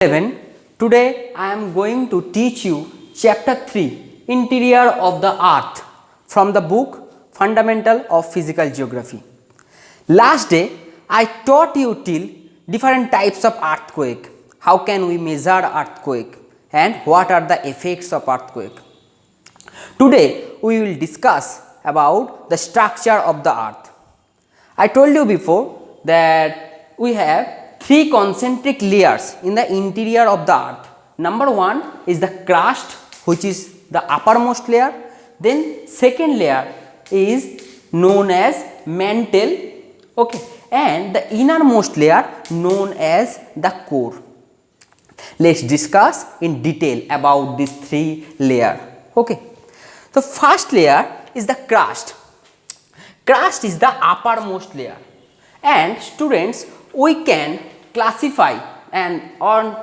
11. Today I am going to teach you chapter 3, Interior of the Earth, from the book Fundamental of Physical Geography. Last day I taught you till different types of earthquake, how can we measure earthquake and what are the effects of earthquake. Today we will discuss about the structure of the earth. I told you before that we have three concentric layers in the interior of the earth. Number one is the crust, which is the uppermost layer. Then second layer is known as mantle, okay, and the innermost layer known as the core. Let's discuss in detail about these three layers. Okay, so first layer is the crust. Crust is the uppermost layer, and students, we can classify, and on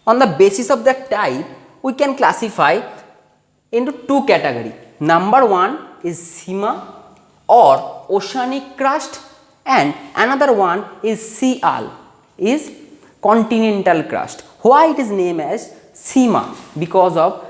the basis of that type we can classify into two categories. Number one is Sima or oceanic crust, and another one is Sial, is continental crust. Why it is named as Sima? Because of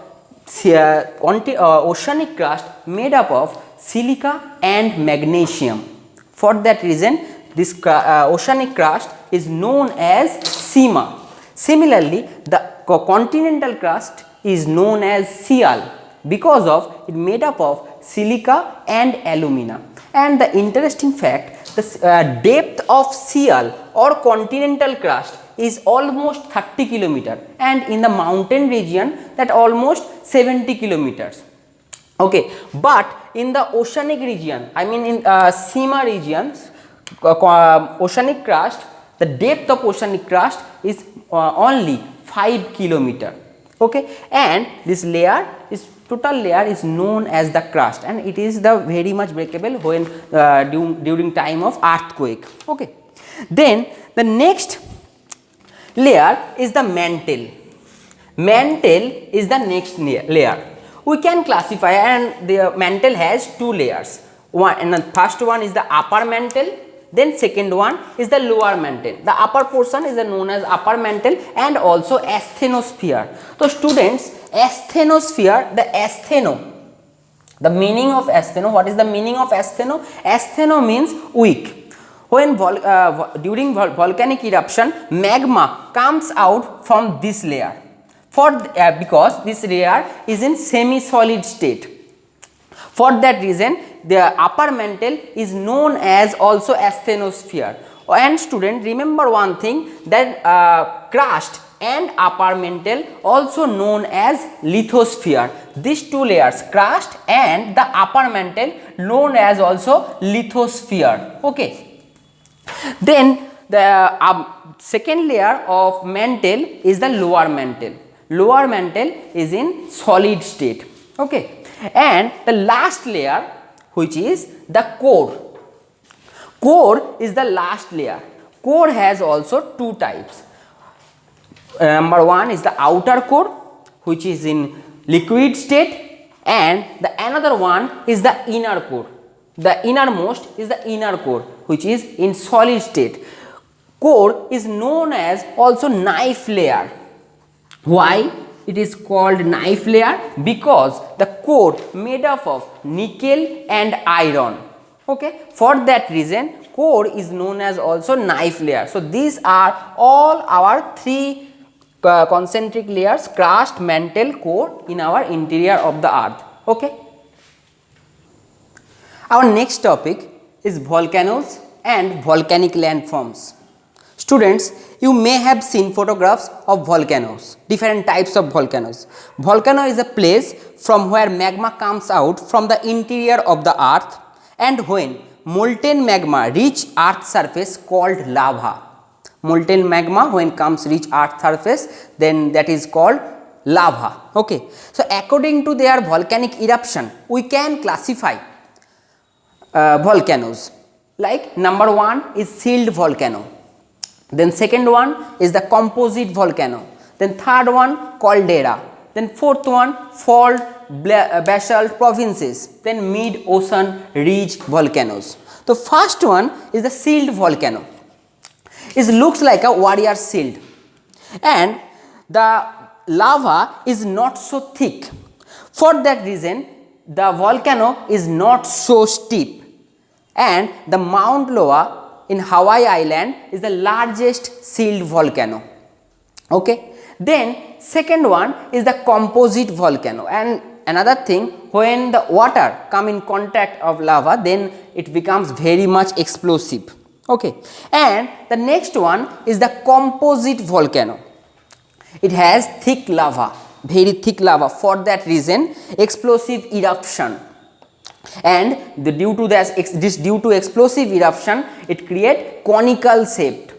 oceanic crust made up of silica and magnesium. For that reason this oceanic crust is known as Sima. Similarly, the continental crust is known as Sial because of it made up of silica and alumina. And the interesting fact, the depth of Sial or continental crust is almost 30 kilometers, and in the mountain region that almost 70 kilometers. Okay, but in the oceanic region, I mean in Sima regions, oceanic crust, the depth of oceanic crust is only 5 kilometer. Okay, and this layer is total layer is known as the crust, and it is the very much breakable when during time of earthquake. Okay, then the next layer is the mantle. Mantle is the next layer. We can classify, and the mantle has two layers. One, and the first one is the upper mantle, then second one is the lower mantle. The upper portion is known as upper mantle and also asthenosphere. So students, asthenosphere, the meaning of astheno, what is the meaning of astheno? Astheno means weak. When during volcanic eruption, magma comes out from this layer because this layer is in semi-solid state. For that reason the upper mantle is known as also asthenosphere. And student, remember one thing, that crust and upper mantle also known as lithosphere. These two layers, crust and the upper mantle, known as also lithosphere. Okay, then the second layer of mantle is the lower mantle. Lower mantle is in solid state. Okay, and the last layer, which is the core. Core is the last layer. Core has also two types. Number one is the outer core, which is in liquid state, and the another one is the inner core. The innermost is the inner core, which is in solid state. Core is known as also knife layer. Why it is called knife layer? Because the core made up of nickel and iron. Okay, for that reason core is known as also knife layer. So these are all our three concentric layers: crust, mantle, core in our interior of the earth. Okay, our next topic is volcanoes and volcanic landforms. Students, you may have seen photographs of volcanoes, different types of volcanoes. Volcano is a place from where magma comes out from the interior of the earth, and when molten magma reach earth surface called lava. Molten magma when comes reach earth surface, then that is called lava. Okay, so according to their volcanic eruption we can classify volcanoes. Like number one is sealed volcano. Then second one is the composite volcano. Then third one caldera. Then fourth one fault basalt provinces. Then mid ocean ridge volcanoes. The first one is the sealed volcano. It looks like a warrior shield, and the lava is not so thick. For that reason, the volcano is not so steep, and the Mount Loa in Hawaii Island is the largest sealed volcano. Okay. Then second one is the composite volcano, and another thing, when the water come in contact of lava, then it becomes very much explosive. Okay. And the next one is the composite volcano. It has thick lava, very thick lava. For that reason, explosive eruption, and due to explosive eruption, it create conical shaped.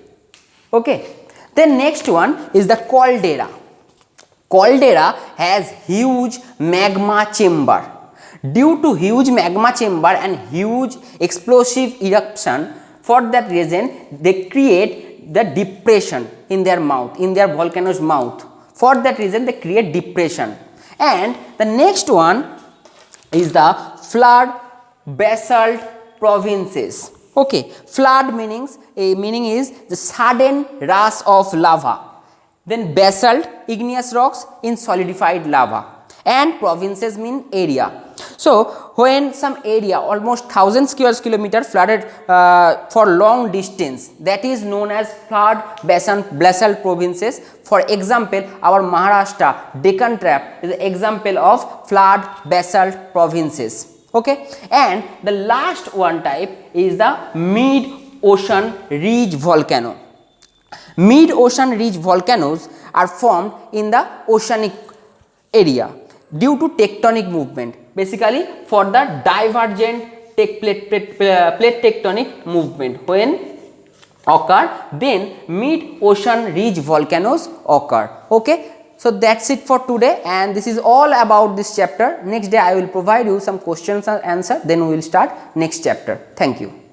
Okay. Then next one is the caldera. Caldera has huge magma chamber. Due to huge magma chamber and huge explosive eruption, for that reason they create the depression in their mouth, in their volcano's mouth. For that reason they create depression. And the next one is the flood basalt provinces. Okay, flood meaning is the sudden rush of lava. Then basalt, igneous rocks in solidified lava, and provinces mean area. So when some area almost 1000 square kilometer flooded for long distance, that is known as flood basalt provinces. For example, our Maharashtra Deccan Trap is an example of flood basalt provinces. Okay. And the last one type is the mid ocean ridge volcano. Mid ocean ridge volcanoes are formed in the oceanic area due to tectonic movement, basically for the divergent plate tectonic movement when occur, then mid ocean ridge volcanoes occur. Okay. So that's it for today, and this is all about this chapter. Next day I will provide you some questions and answer, then we will start next chapter. Thank you.